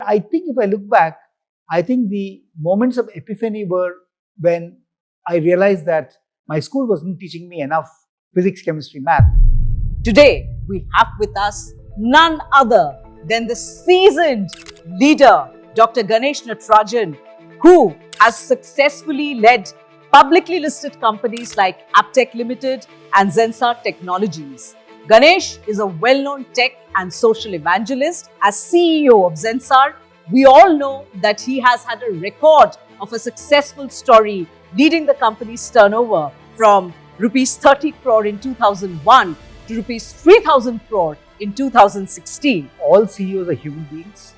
I think if I look back, I think the moments of epiphany were when I realized that my school wasn't teaching me enough physics, chemistry, math. Today, we have with us none other than the seasoned leader, Dr. Ganesh Natarajan, who has successfully led publicly listed companies like Aptech Limited and Zensar Technologies. Ganesh is a well-known tech and social evangelist. As CEO of Zensar, we all know that he has had a record of a successful story leading the company's turnover from rupees 30 crore in 2001 to rupees 3,000 crore in 2016. All CEOs are human beings.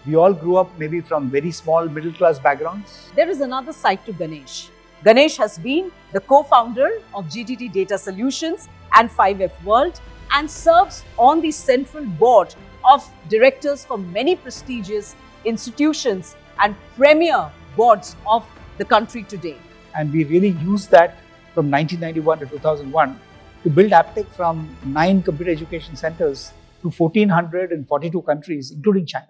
We all grew up maybe from very small middle class backgrounds. There is another side to Ganesh. Ganesh has been the co-founder of GTT Data Solutions and 5F World and serves on the central board of directors for many prestigious institutions and premier boards of the country today. And we really used that from 1991 to 2001 to build Aptech from 9 computer education centers to 1,442 countries, including China.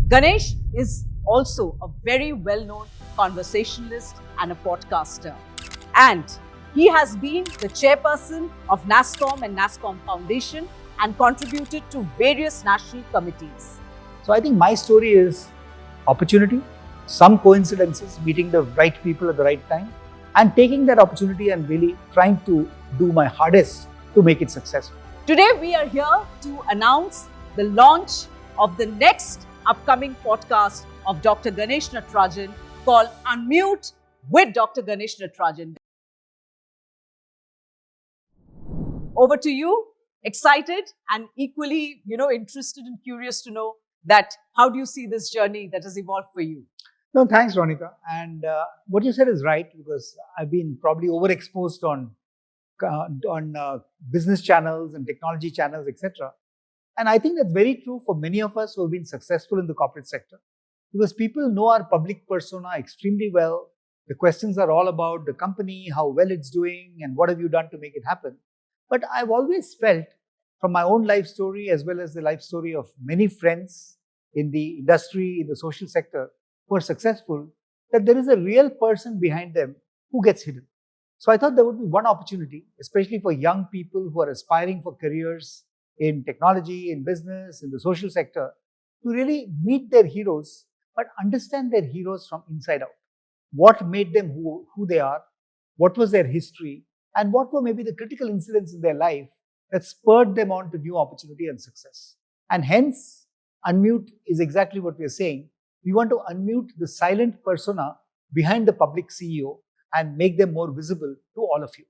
Ganesh is also a very well-known conversationalist and a podcaster. And he has been the chairperson of NASSCOM and NASSCOM Foundation and contributed to various national committees. So I think my story is opportunity, some coincidences, meeting the right people at the right time, and taking that opportunity and really trying to do my hardest to make it successful. Today, we are here to announce the launch of the next upcoming podcast of Dr. Ganesh Natarajan called Unmute with Dr. Ganesh Natarajan. Over to you. Excited and equally, interested and curious to know that how do you see this journey that has evolved for you? No, thanks, Ronika. And what you said is right, because I've been probably overexposed on business channels and technology channels, etc. And I think that's very true for many of us who have been successful in the corporate sector, because people know our public persona extremely well. The questions are all about the company, how well it's doing, and what have you done to make it happen. But I've always felt, from my own life story as well as the life story of many friends in the industry, in the social sector, who are successful, that there is a real person behind them who gets hidden. So I thought there would be one opportunity, especially for young people who are aspiring for careers in technology, in business, in the social sector, to really meet their heroes, but understand their heroes from inside out. What made them who they are, what was their history, and what were maybe the critical incidents in their life that spurred them on to new opportunity and success. And hence, Unmute is exactly what we are saying. We want to unmute the silent persona behind the public CEO and make them more visible to all of you.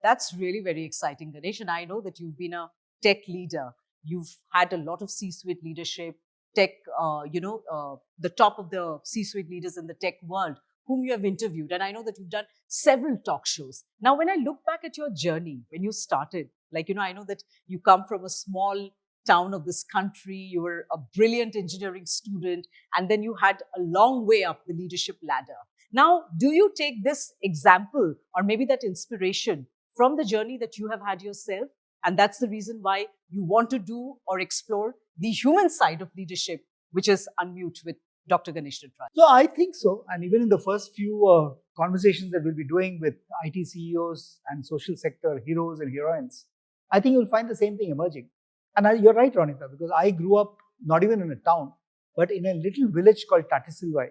That's really very exciting, Ganesh. And I know that you've been a tech leader. You've had a lot of C-suite leadership, tech, the top of the C-suite leaders in the tech world whom you have interviewed. And I know that you've done several talk shows. Now, when I look back at your journey, when you started, I know that you come from a small town of this country, you were a brilliant engineering student, and then you had a long way up the leadership ladder. Now, do you take this example or maybe that inspiration from the journey that you have had yourself? And that's the reason why you want to do or explore the human side of leadership, which is Unmute with Dr. Ganesh Natarajan. So I think so. And even in the first few conversations that we'll be doing with IT CEOs and social sector heroes and heroines, I think you'll find the same thing emerging. And you're right, Ronika, because I grew up not even in a town, but in a little village called Tatisilvai,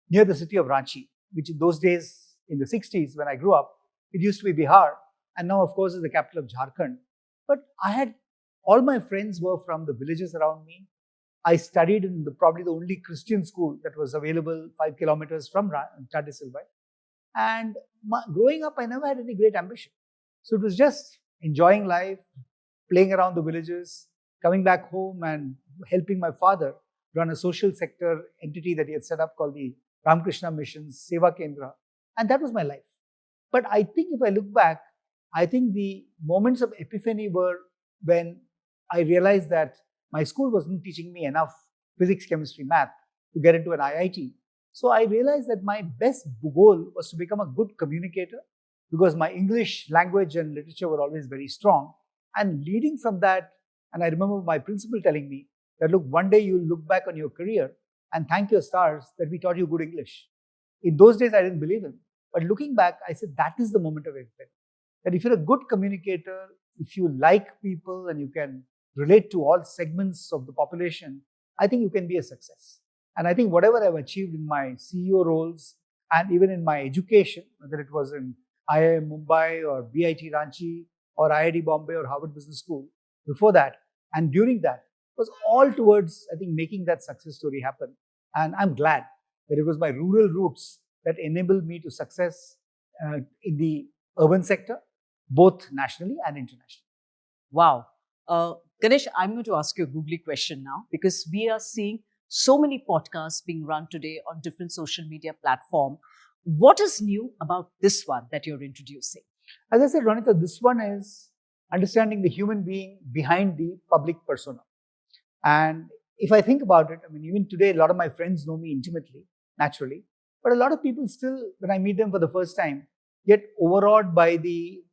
near the city of Ranchi, which in those days, in the 60s, when I grew up, it used to be Bihar. And now, of course, is the capital of Jharkhand. But all my friends were from the villages around me. I studied in probably the only Christian school that was available 5 kilometers from Tatisilvai. And growing up, I never had any great ambition. So it was just enjoying life, playing around the villages, coming back home and helping my father run a social sector entity that he had set up called the Ramakrishna Missions Seva Kendra. And that was my life. But I think if I look back, I think the moments of epiphany were when I realized that my school wasn't teaching me enough physics, chemistry, math to get into an IIT. So I realized that my best goal was to become a good communicator, because my English language and literature were always very strong. And leading from that, and I remember my principal telling me that, look, one day you'll look back on your career and thank your stars that we taught you good English. In those days, I didn't believe him. But looking back, I said that is the moment of impact. That if you're a good communicator, if you like people and you can relate to all segments of the population, I think you can be a success. And I think whatever I've achieved in my CEO roles and even in my education, whether it was in IIM Mumbai or BIT Ranchi or IIT Bombay or Harvard Business School, before that and during that, was all towards, I think, making that success story happen. And I'm glad that it was my rural roots that enabled me to success in the urban sector, both nationally and internationally. Wow. Ganesh, I'm going to ask you a googly question now because we are seeing so many podcasts being run today on different social media platforms. What is new about this one that you're introducing? As I said, Ronita, this one is understanding the human being behind the public persona. And if I think about it, I mean, even today, a lot of my friends know me intimately, naturally. But a lot of people still, when I meet them for the first time, get overawed by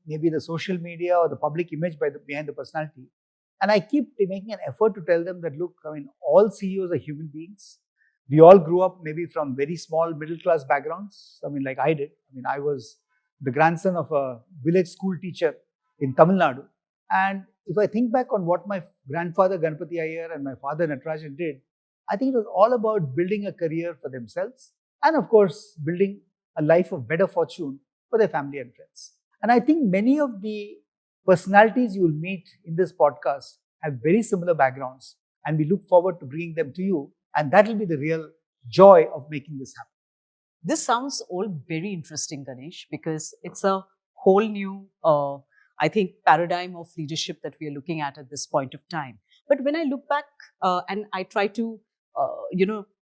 maybe the social media or the public image behind the personality. And I keep making an effort to tell them that, look, I mean, all CEOs are human beings. We all grew up maybe from very small middle class backgrounds. I mean, like I did. I mean, I was the grandson of a village school teacher in Tamil Nadu. And if I think back on what my grandfather Ganpati Iyer and my father Natarajan did, I think it was all about building a career for themselves and, of course, building a life of better fortune for their family and friends. And I think many of the personalities you will meet in this podcast have very similar backgrounds, and we look forward to bringing them to you. And that will be the real joy of making this happen. This sounds all very interesting, Ganesh, because it's a whole new, I think, paradigm of leadership that we are looking at this point of time. But when I look back and I try to,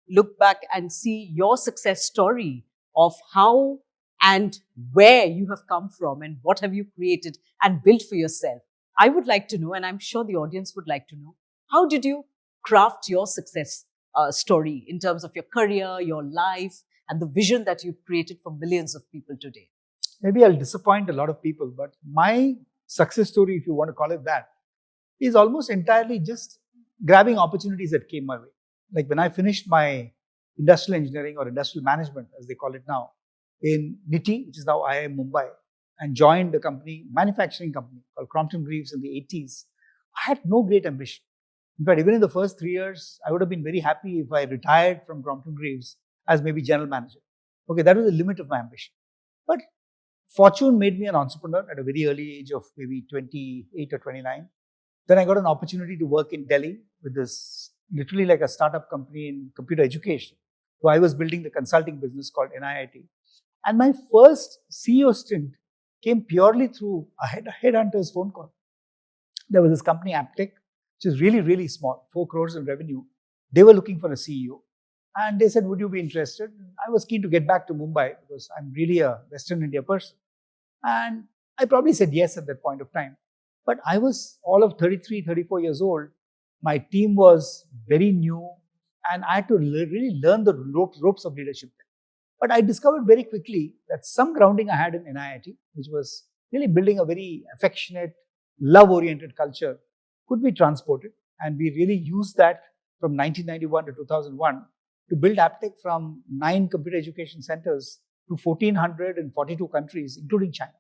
look back and see your success story of how and where you have come from and what have you created and built for yourself, I would like to know, and I'm sure the audience would like to know, how did you craft your success story in terms of your career, your life, and the vision that you've created for millions of people today? Maybe I'll disappoint a lot of people, but my success story, if you want to call it that, is almost entirely just grabbing opportunities that came my way. Like when I finished my industrial engineering or industrial management, as they call it now, in NITI, which is now IIM Mumbai, and joined a company, manufacturing company called Crompton Greaves in the 80s, I had no great ambition. In fact, even in the first 3 years, I would have been very happy if I retired from Crompton Greaves as maybe general manager. Okay, that was the limit of my ambition. But fortune made me an entrepreneur at a very early age of maybe 28 or 29. Then I got an opportunity to work in Delhi with this literally like a startup company in computer education. So I was building the consulting business called NIIT. And my first CEO stint came purely through a headhunter's phone call. There was this company, Aptech, which is really, really small, 4 crores in revenue. They were looking for a CEO. And they said, would you be interested? I was keen to get back to Mumbai because I'm really a Western India person. And I probably said yes at that point of time. But I was all of 33, 34 years old. My team was very new. And I had to really learn the ropes of leadership. But I discovered very quickly that some grounding I had in NIIT, which was really building a very affectionate, love-oriented culture, could be transported. And we really used that from 1991 to 2001 to build Aptech from 9 computer education centers to 1,442 countries, including China.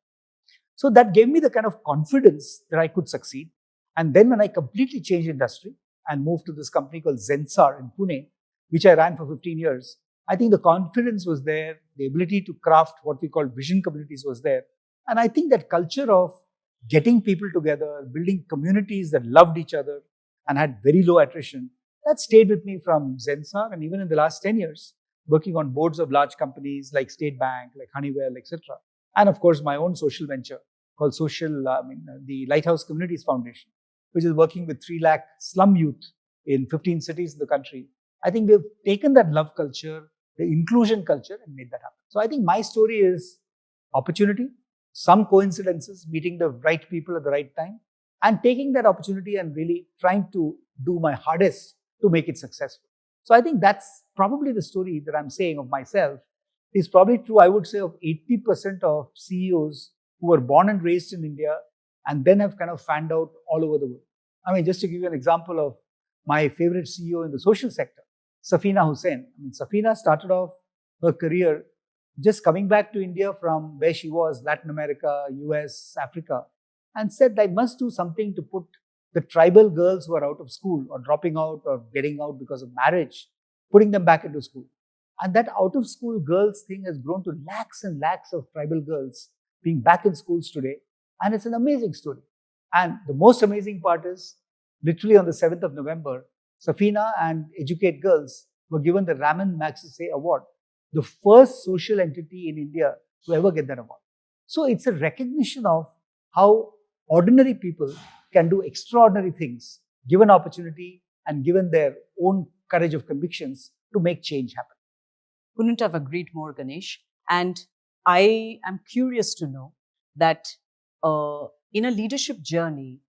So that gave me the kind of confidence that I could succeed. And then when I completely changed industry and moved to this company called Zensar in Pune, which I ran for 15 years, I think the confidence was there, the ability to craft what we call vision communities was there. And I think that culture of getting people together, building communities that loved each other and had very low attrition, that stayed with me from Zensar, and even in the last 10 years, working on boards of large companies like State Bank, like Honeywell, etc. And of course, my own social venture called the Lighthouse Communities Foundation, which is working with 3 lakh slum youth in 15 cities in the country. I think we've taken that love culture, the inclusion culture, and made that happen. So I think my story is opportunity, some coincidences, meeting the right people at the right time, and taking that opportunity and really trying to do my hardest to make it successful. So I think that's probably the story that I'm saying of myself is probably true, I would say, of 80% of CEOs who were born and raised in India and then have kind of fanned out all over the world. I mean, just to give you an example of my favorite CEO in the social sector, Safina Hussain. I mean, Safina started off her career just coming back to India from where she was, Latin America, US, Africa, and said, I must do something to put the tribal girls who are out of school or dropping out or getting out because of marriage, putting them back into school. And that out of school girls thing has grown to lakhs and lakhs of tribal girls being back in schools today. And it's an amazing story. And the most amazing part is, literally on the 7th of November, Safina and Educate Girls were given the Raman Magsaysay Award, the first social entity in India to ever get that award. So it's a recognition of how ordinary people can do extraordinary things, given opportunity and given their own courage of convictions to make change happen. Couldn't have agreed more, Ganesh. And I am curious to know that in a leadership journey,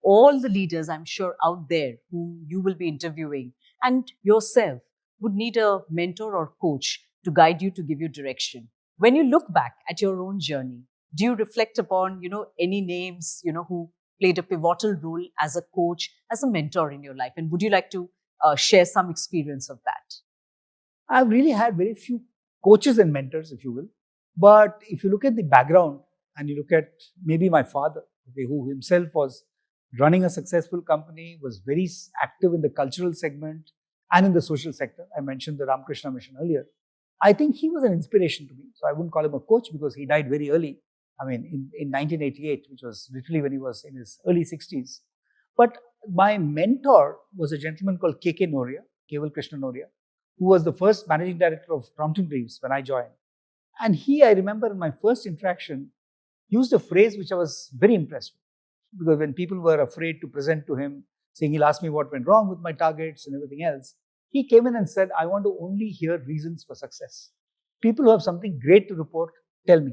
all the leaders, I'm sure, out there whom you will be interviewing and yourself would need a mentor or coach to guide you, to give you direction. When you look back at your own journey, do you reflect upon, any names, who played a pivotal role as a coach, as a mentor in your life? And would you like to share some experience of that? I've really had very few coaches and mentors, if you will. But if you look at the background and you look at maybe my father, okay, who himself was running a successful company, was very active in the cultural segment and in the social sector. I mentioned the Ramakrishna Mission earlier. I think he was an inspiration to me. So I wouldn't call him a coach because he died very early. I mean, in 1988, which was literally when he was in his early 60s. But my mentor was a gentleman called K.K. Noria, Keval Krishna Noria, who was the first managing director of Crompton Greaves when I joined. And he, I remember in my first interaction, used a phrase which I was very impressed with. Because when people were afraid to present to him, saying he'll ask me what went wrong with my targets and everything else, he came in and said, I want to only hear reasons for success. People who have something great to report, tell me.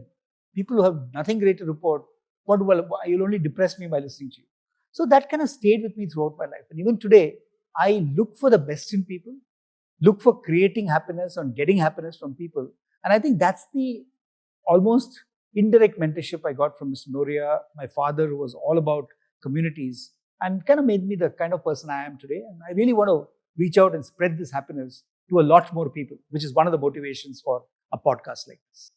People who have nothing great to report, you'll only depress me by listening to you. So that kind of stayed with me throughout my life. And even today, I look for the best in people, look for creating happiness and getting happiness from people. And I think that's the almost indirect mentorship I got from Mr. Noria, my father, who was all about communities and kind of made me the kind of person I am today. And I really want to reach out and spread this happiness to a lot more people, which is one of the motivations for a podcast like this.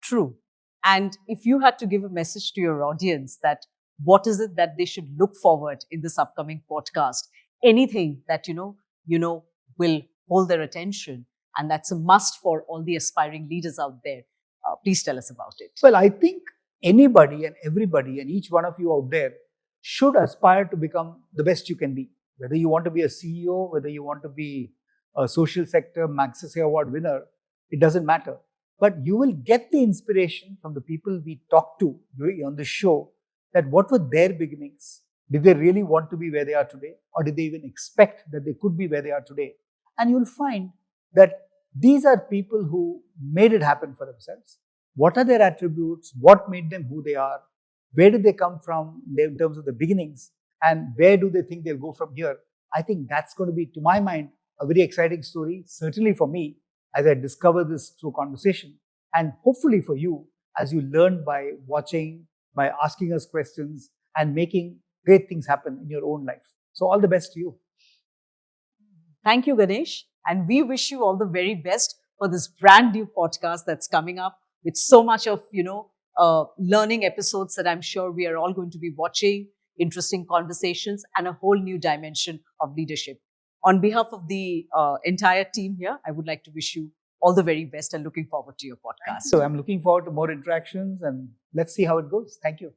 True. And if you had to give a message to your audience that what is it that they should look forward in this upcoming podcast, anything that, will hold their attention, and that's a must for all the aspiring leaders out there, please tell us about it. Well, I think anybody and everybody and each one of you out there should aspire to become the best you can be. Whether you want to be a CEO, whether you want to be a social sector Magsaysay Award winner, it doesn't matter. But you will get the inspiration from the people we talk to on the show, that what were their beginnings? Did they really want to be where they are today? Or did they even expect that they could be where they are today? And you'll find that these are people who made it happen for themselves. What are their attributes? What made them who they are? Where did they come from in terms of the beginnings? And where do they think they'll go from here? I think that's going to be, to my mind, a very exciting story, certainly for me, as I discover this through conversation, and hopefully for you, as you learn by watching, by asking us questions, and making great things happen in your own life. So all the best to you. Thank you, Ganesh. And we wish you all the very best for this brand new podcast that's coming up with so much of, learning episodes that I'm sure we are all going to be watching, interesting conversations, and a whole new dimension of leadership. On behalf of the entire team here, I would like to wish you all the very best and looking forward to your podcast. So I'm looking forward to more interactions, and let's see how it goes. Thank you.